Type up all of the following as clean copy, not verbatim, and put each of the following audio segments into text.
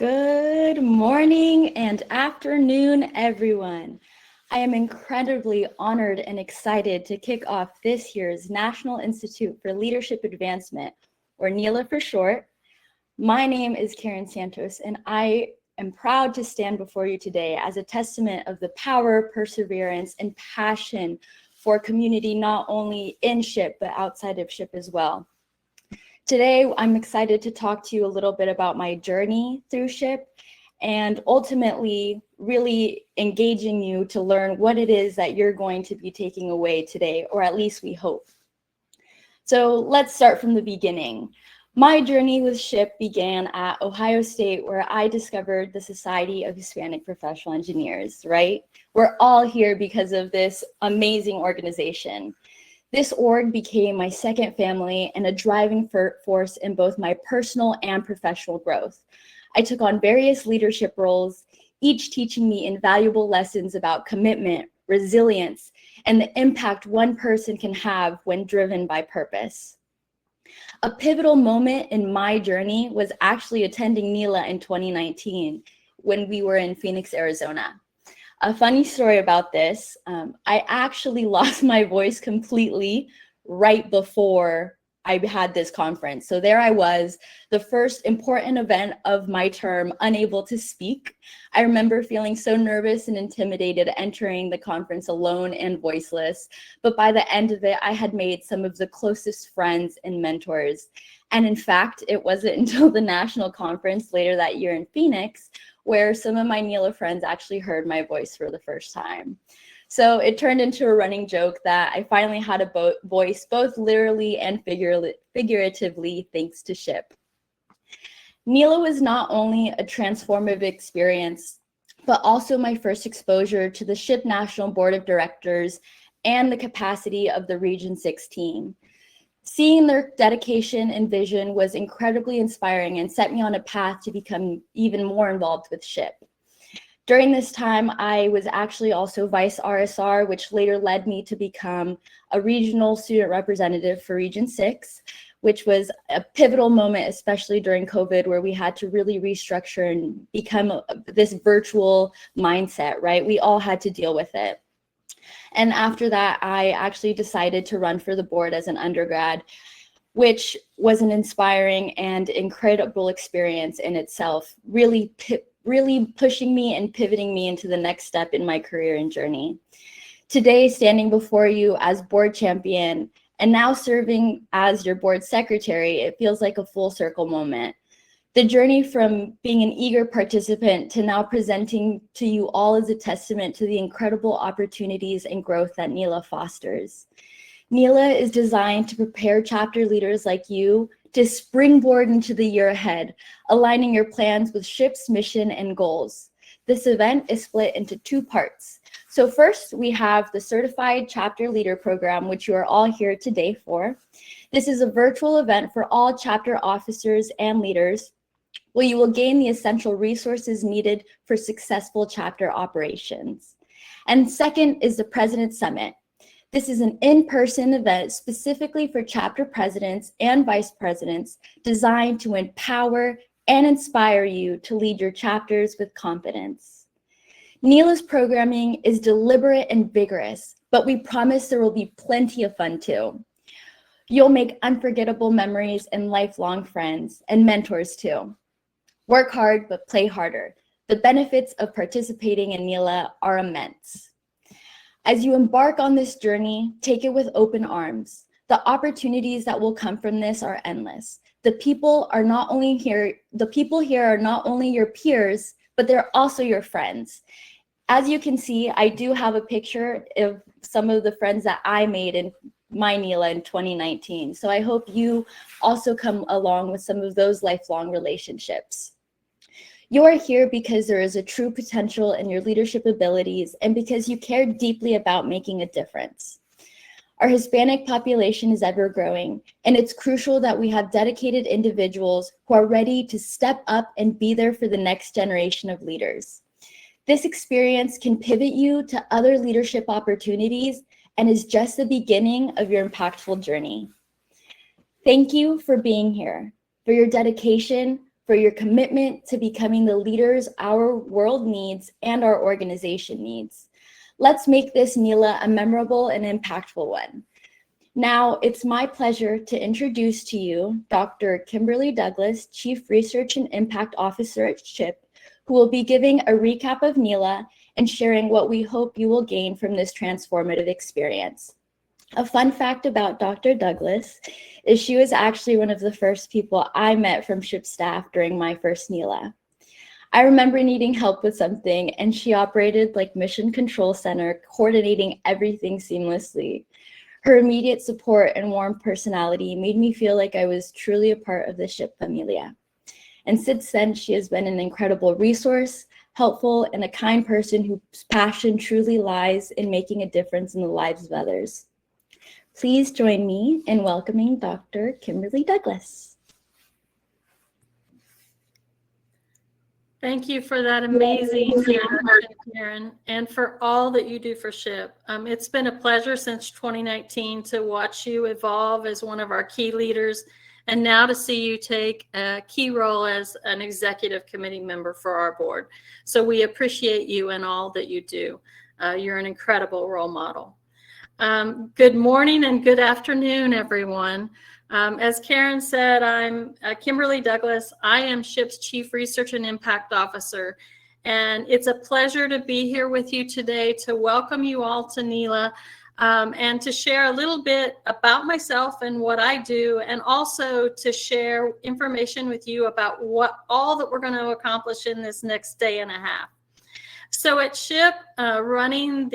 Good morning and afternoon, everyone. I am incredibly honored and excited to kick off this year's National Institute for Leadership Advancement, or NELA for short. My name is Karen Santos, and I am proud to stand before you today as a testament of the power, perseverance, and passion for community, not only in SHIP, but outside of SHIP as well. Today, I'm excited to talk to you a little bit about my journey through SHIP and ultimately really engaging you to learn what it is that you're going to be taking away today, or at least we hope. So let's start from the beginning. My journey with SHIP began at Ohio State, where I discovered the Society of Hispanic Professional Engineers, right? We're all here because of this amazing organization. This org became my second family and a driving force in both my personal and professional growth. I took on various leadership roles, each teaching me invaluable lessons about commitment, resilience, and the impact one person can have when driven by purpose. A pivotal moment in my journey was actually attending NELA in 2019 when we were in Phoenix, Arizona. A funny story about this, I actually lost my voice completely right before I had this conference. So there I was, the first important event of my term, unable to speak. I remember feeling so nervous and intimidated entering the conference alone and voiceless. But by the end of it, I had made some of the closest friends and mentors. And in fact, it wasn't until the national conference later that year in Phoenix where some of my NELA friends actually heard my voice for the first time. So it turned into a running joke that I finally had a voice both literally and figuratively thanks to SHIP. NELA was not only a transformative experience, but also my first exposure to the SHIP National Board of Directors and the capacity of the Region 6 team. Seeing their dedication and vision was incredibly inspiring and set me on a path to become even more involved with SHIP. During this time, I was actually also Vice RSR, which later led me to become a regional student representative for Region 6, which was a pivotal moment, especially during COVID, where we had to really restructure and become this virtual mindset, right? We all had to deal with it. And after that, I actually decided to run for the board as an undergrad, which was an inspiring and incredible experience in itself, really pushing me and pivoting me into the next step in my career and journey. Today, standing before you as board champion and now serving as your board secretary, it feels like a full circle moment. The journey from being an eager participant to now presenting to you all is a testament to the incredible opportunities and growth that NELA fosters. NELA is designed to prepare chapter leaders like you to springboard into the year ahead, aligning your plans with SHIP's mission and goals. This event is split into two parts. So first, we have the Certified Chapter Leader Program, which you are all here today for. This is a virtual event for all chapter officers and leaders, where you will gain the essential resources needed for successful chapter operations. And second is the President's Summit. This is an in-person event specifically for chapter presidents and vice presidents designed to empower and inspire you to lead your chapters with confidence. NELA's programming is deliberate and vigorous, but we promise there will be plenty of fun too. You'll make unforgettable memories and lifelong friends and mentors too. Work hard, but play harder. The benefits of participating in NELA are immense. As you embark on this journey, take it with open arms. The opportunities that will come from this are endless. The people here are not only your peers, but they're also your friends. As you can see, I do have a picture of some of the friends that I made in my NELA in 2019. So I hope you also come along with some of those lifelong relationships. You are here because there is a true potential in your leadership abilities and because you care deeply about making a difference. Our Hispanic population is ever growing, and it's crucial that we have dedicated individuals who are ready to step up and be there for the next generation of leaders. This experience can pivot you to other leadership opportunities and is just the beginning of your impactful journey. Thank you for being here, for your dedication, for your commitment to becoming the leaders our world needs and our organization needs. Let's make this NELA a memorable and impactful one. Now, it's my pleasure to introduce to you Dr. Kimberly Douglas, Chief Research and Impact Officer at SHIP, who will be giving a recap of NELA and sharing what we hope you will gain from this transformative experience. A fun fact about Dr. Douglas is she was actually one of the first people I met from SHIP staff during my first NELA. I remember needing help with something, and she operated like Mission Control Center, coordinating everything seamlessly. Her immediate support and warm personality made me feel like I was truly a part of the SHIP familia. And since then, she has been an incredible resource, helpful, and a kind person whose passion truly lies in making a difference in the lives of others. Please join me in welcoming Dr. Kimberly Douglas. Thank you for that amazing introduction, Karen, and for all that you do for SHIP. It's been a pleasure since 2019 to watch you evolve as one of our key leaders, and now to see you take a key role as an executive committee member for our board. So we appreciate you and all that you do. You're an incredible role model. Good morning and good afternoon, everyone. As Karen said, I'm Kimberly Douglas. I am SHIP's Chief Research and Impact Officer, and it's a pleasure to be here with you today to welcome you all to NELA and to share a little bit about myself and what I do, and also to share information with you about what all that we're going to accomplish in this next day and a half. So at SHIP, leading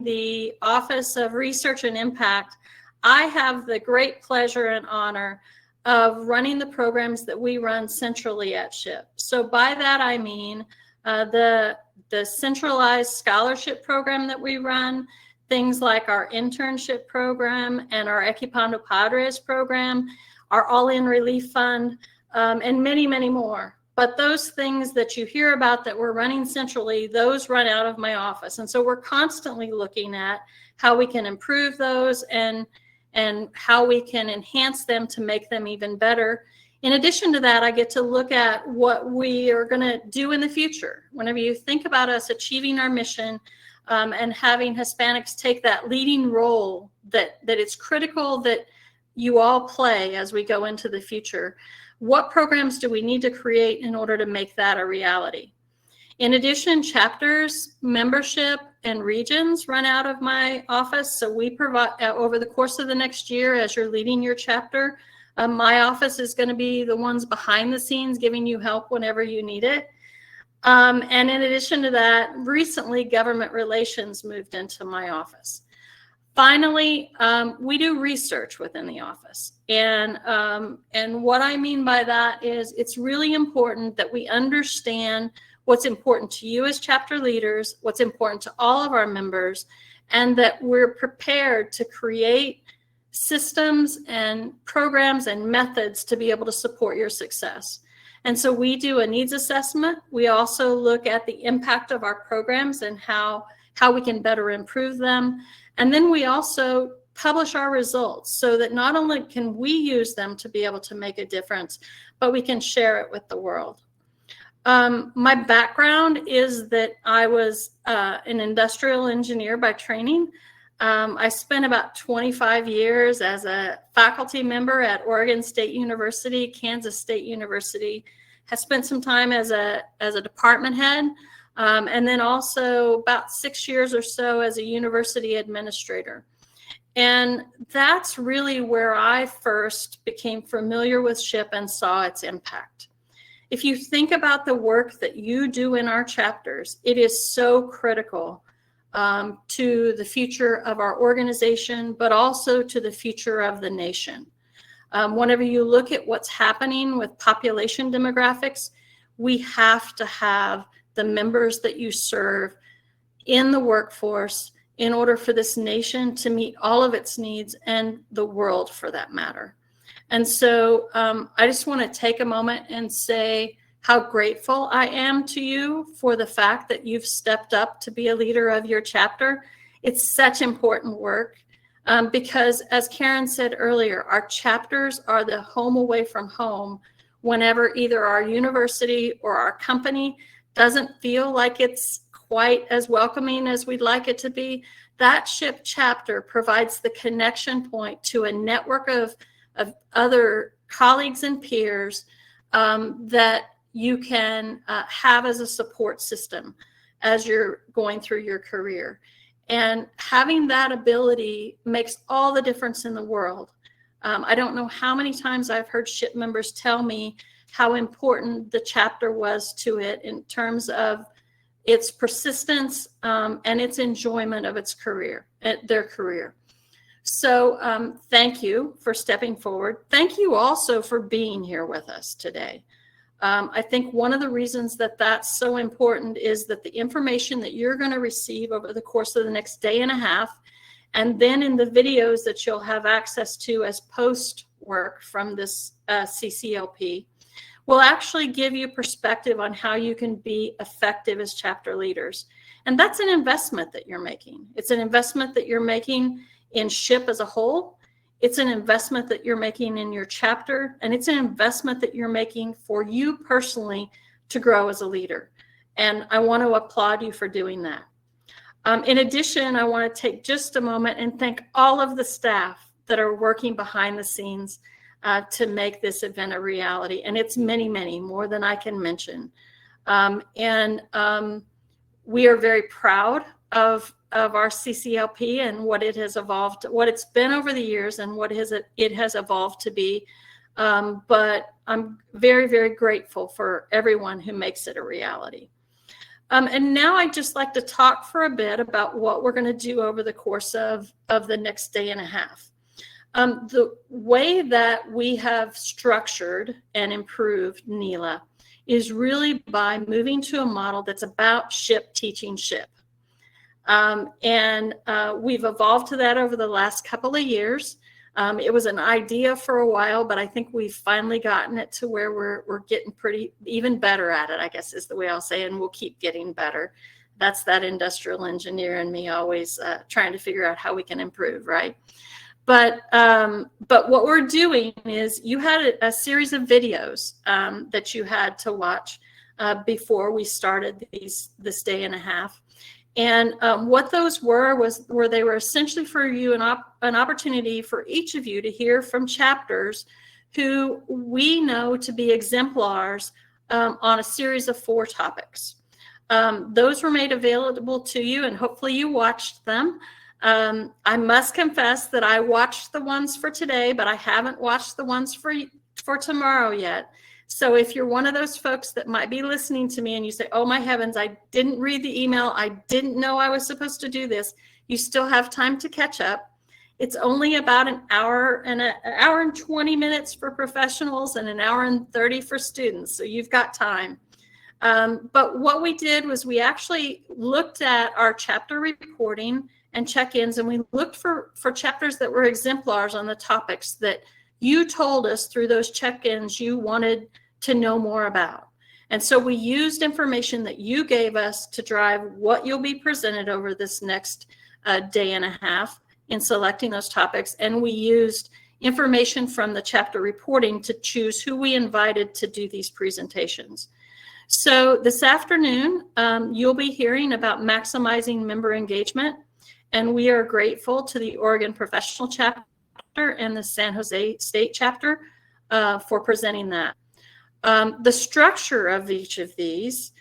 the Office of Research and Impact, I have the great pleasure and honor of running the programs that we run centrally at SHIP. So by that I mean the centralized scholarship program that we run, things like our internship program and our Equipando Padres program, our All-In Relief Fund, and many, many more. But those things that you hear about that we're running centrally, those run out of my office. And so we're constantly looking at how we can improve those and how we can enhance them to make them even better. In addition to that, I get to look at what we are going to do in the future. Whenever you think about us achieving our mission and having Hispanics take that leading role that it's critical that you all play as we go into the future, what programs do we need to create in order to make that a reality? In addition, chapters, membership, and regions run out of my office. So we provide, over the course of the next year, as you're leading your chapter, my office is going to be the ones behind the scenes giving you help whenever you need it. And in addition to that, recently government relations moved into my office. Finally, we do research within the office. And what I mean by that is it's really important that we understand what's important to you as chapter leaders, what's important to all of our members, and that we're prepared to create systems and programs and methods to be able to support your success. And so we do a needs assessment. We also look at the impact of our programs and how we can better improve them. And then we also publish our results so that not only can we use them to be able to make a difference, but we can share it with the world. My background is that I was an industrial engineer by training. I spent about 25 years as a faculty member at Oregon State University, Kansas State University. Have spent some time as a department head. And then also about 6 years or so as a university administrator. And that's really where I first became familiar with SHIP and saw its impact. If you think about the work that you do in our chapters, it is so critical to the future of our organization, but also to the future of the nation. Whenever you look at what's happening with population demographics, we have to have the members that you serve in the workforce in order for this nation to meet all of its needs and the world for that matter. And so I just want to take a moment and say how grateful I am to you for the fact that you've stepped up to be a leader of your chapter. It's such important work because, as Karen said earlier, our chapters are the home away from home whenever either our university or our company doesn't feel like it's quite as welcoming as we'd like it to be, that SHIP chapter provides the connection point to a network of other colleagues and peers that you can have as a support system as you're going through your career. And having that ability makes all the difference in the world. I don't know how many times I've heard SHIP members tell me how important the chapter was to it in terms of its persistence and its enjoyment of its career, their career. So thank you for stepping forward. Thank you also for being here with us today. I think one of the reasons that that's so important is that the information that you're going to receive over the course of the next day and a half, and then in the videos that you'll have access to as post work from this CCLP, will actually give you perspective on how you can be effective as chapter leaders. And that's an investment that you're making. It's an investment that you're making in SHIP as a whole. It's an investment that you're making in your chapter, and it's an investment that you're making for you personally to grow as a leader. And I want to applaud you for doing that. In addition, I want to take just a moment and thank all of the staff that are working behind the scenes to make this event a reality. And it's many, many more than I can mention. We are very proud of our CCLP and what it has evolved, what it's been over the years and what it has evolved to be. But I'm very, very grateful for everyone who makes it a reality. And now I'd just like to talk for a bit about what we're going to do over the course of the next day and a half. The way that we have structured and improved NELA is really by moving to a model that's about SHIP teaching SHIP. We've evolved to that over the last couple of years. It was an idea for a while, but I think we've finally gotten it to where we're getting even better at it, I guess is the way I'll say, and we'll keep getting better. That's that industrial engineer in me always trying to figure out how we can improve, right? But what we're doing is you had a series of videos that you had to watch before we started this day and a half. And what those were they were essentially for you an opportunity for each of you to hear from chapters who we know to be exemplars on a series of 4 topics. Those were made available to you, and hopefully you watched them. I must confess that I watched the ones for today, but I haven't watched the ones for tomorrow yet. So if you're one of those folks that might be listening to me and you say, oh my heavens, I didn't read the email, I didn't know I was supposed to do this, you still have time to catch up. It's only about an hour and 20 minutes for professionals and an hour and 30 for students. So you've got time. But what we did was we actually looked at our chapter reporting and check-ins, and we looked for chapters that were exemplars on the topics that you told us through those check-ins you wanted to know more about. And so we used information that you gave us to drive what you'll be presented over this next day and a half in selecting those topics. And we used information from the chapter reporting to choose who we invited to do these presentations. So this afternoon, you'll be hearing about maximizing member engagement. And we are grateful to the Oregon Professional Chapter and the San Jose State Chapter for presenting that. The structure of each of these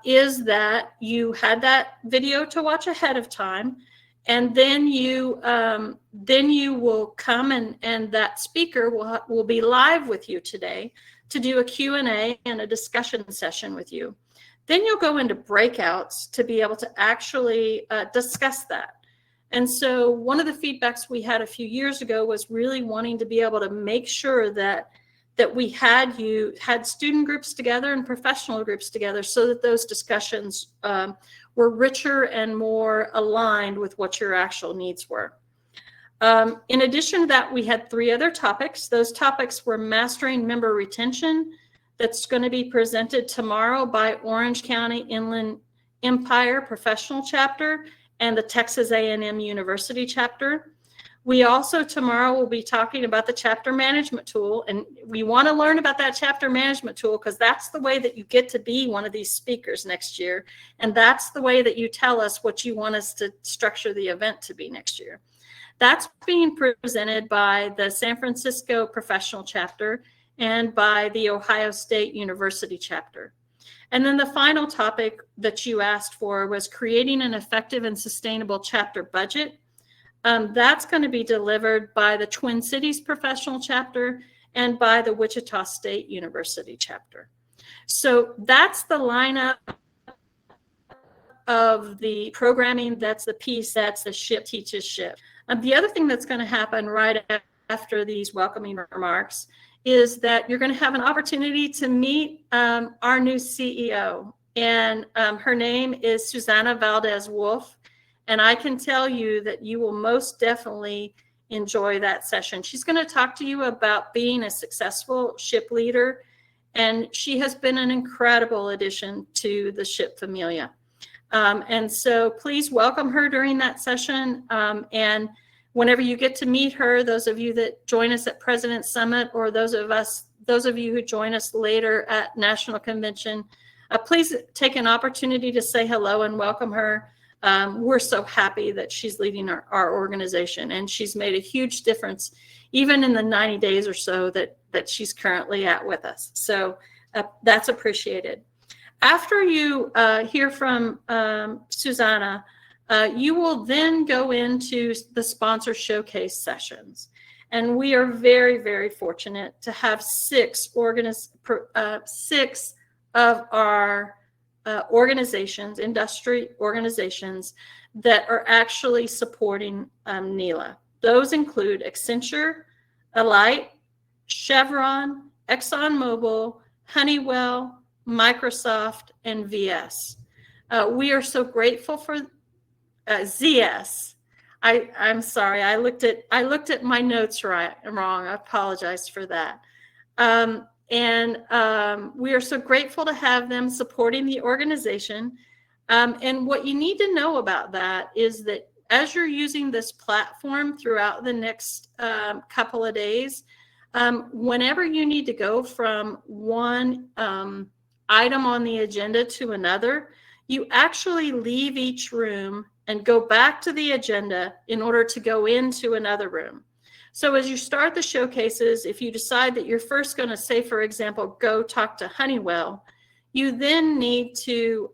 is that you had that video to watch ahead of time, and then you will come and that speaker will be live with you today to do a Q&A and a discussion session with you. Then you'll go into breakouts to be able to actually discuss that. And so one of the feedbacks we had a few years ago was really wanting to be able to make sure that we had student groups together and professional groups together so that those discussions were richer and more aligned with what your actual needs were. In addition to that, we had 3 other topics. Those topics were mastering member retention. That's going to be presented tomorrow by Orange County Inland Empire Professional Chapter and the Texas A&M University Chapter. We also tomorrow will be talking about the chapter management tool, and we want to learn about that chapter management tool because that's the way that you get to be one of these speakers next year, and that's the way that you tell us what you want us to structure the event to be next year. That's being presented by the San Francisco Professional Chapter and by the Ohio State University Chapter. And then the final topic that you asked for was creating an effective and sustainable chapter budget. That's going to be delivered by the Twin Cities Professional Chapter and by the Wichita State University Chapter. So that's the lineup of the programming. That's the piece, that's the SHIP Teaches SHIP. The other thing that's going to happen right after these welcoming remarks is that you're going to have an opportunity to meet our new CEO. And her name is Susana Valdez-Wolf. And I can tell you that you will most definitely enjoy that session. She's going to talk to you about being a successful SHIP leader. And she has been an incredible addition to the SHIP familia. And so please welcome her during that session. And whenever you get to meet her, those of you that join us at President's Summit, or those of you who join us later at National Convention, please take an opportunity to say hello and welcome her. We're so happy that she's leading our organization, and she's made a huge difference even in the 90 days or so that she's currently at with us. So that's appreciated. After you hear from Susana, you will then go into the sponsor showcase sessions. And we are very, very fortunate to have six of our organizations, industry organizations, that are actually supporting NELA. Those include Accenture, Alight, Chevron, ExxonMobil, Honeywell, Microsoft, and VS. We are so grateful for ZS. I'm sorry, I looked at my notes wrong. I apologize for that. We are so grateful to have them supporting the organization. And what you need to know about that is that as you're using this platform throughout the next couple of days, whenever you need to go from one item on the agenda to another, you actually leave each room and go back to the agenda in order to go into another room. So as you start the showcases, if you decide that you're first going to, say, for example, go talk to Honeywell, you then need to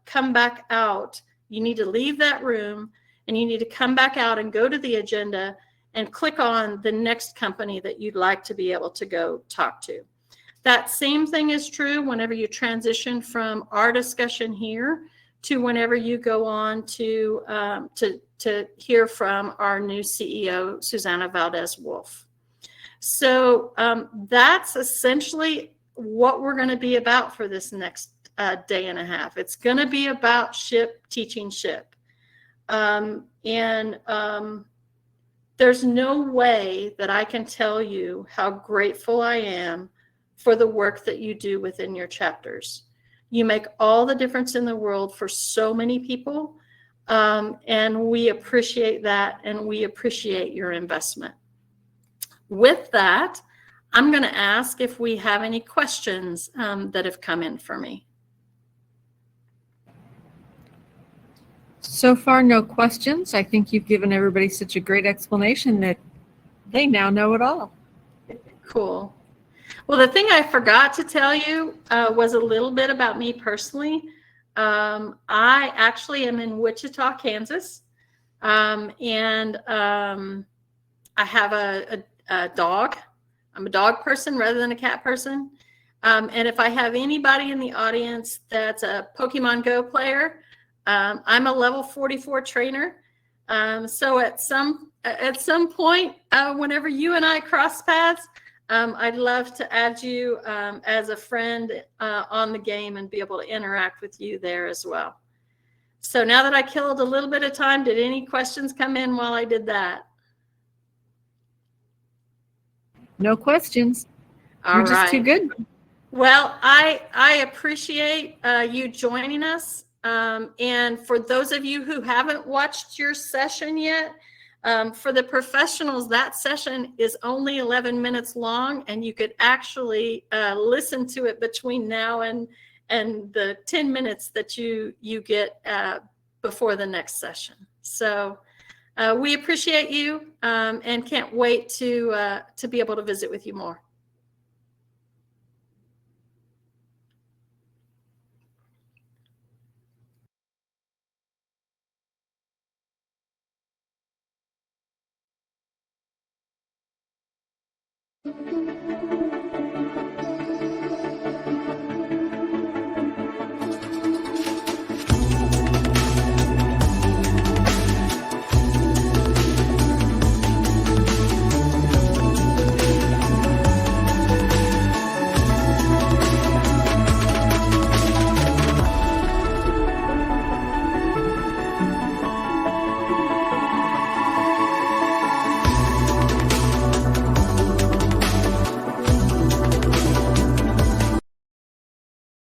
come back out. You need to leave that room, and you need to come back out and go to the agenda and click on the next company that you'd like to be able to go talk to. That same thing is true whenever you transition from our discussion here to whenever you go on to hear from our new CEO, Susana Valdez-Wolf. So that's essentially what we're going to be about for this next day and a half. It's going to be about SHIP, teaching SHIP. There's no way that I can tell you how grateful I am for the work that you do within your chapters. You make all the difference in the world for so many people, and we appreciate that, and we appreciate your investment. With that, I'm going to ask if we have any questions that have come in for me. So far, no questions. I think you've given everybody such a great explanation that they now know it all. Cool. Well, the thing I forgot to tell you was a little bit about me personally. I actually am in Wichita, Kansas, and I have a dog. I'm a dog person rather than a cat person. And if I have anybody in the audience that's a Pokemon Go player, I'm a level 44 trainer. So at some point, whenever you and I cross paths, I'd love to add you as a friend on the game and be able to interact with you there as well. So now that I killed a little bit of time, did any questions come in while I did that? No questions. All You're just right. too good. Well, I appreciate you joining us. And for those of you who haven't watched your session yet, For the professionals, that session is only 11 minutes long, and you could actually listen to it between now and the 10 minutes that you get before the next session. So we appreciate you and can't wait to be able to visit with you more.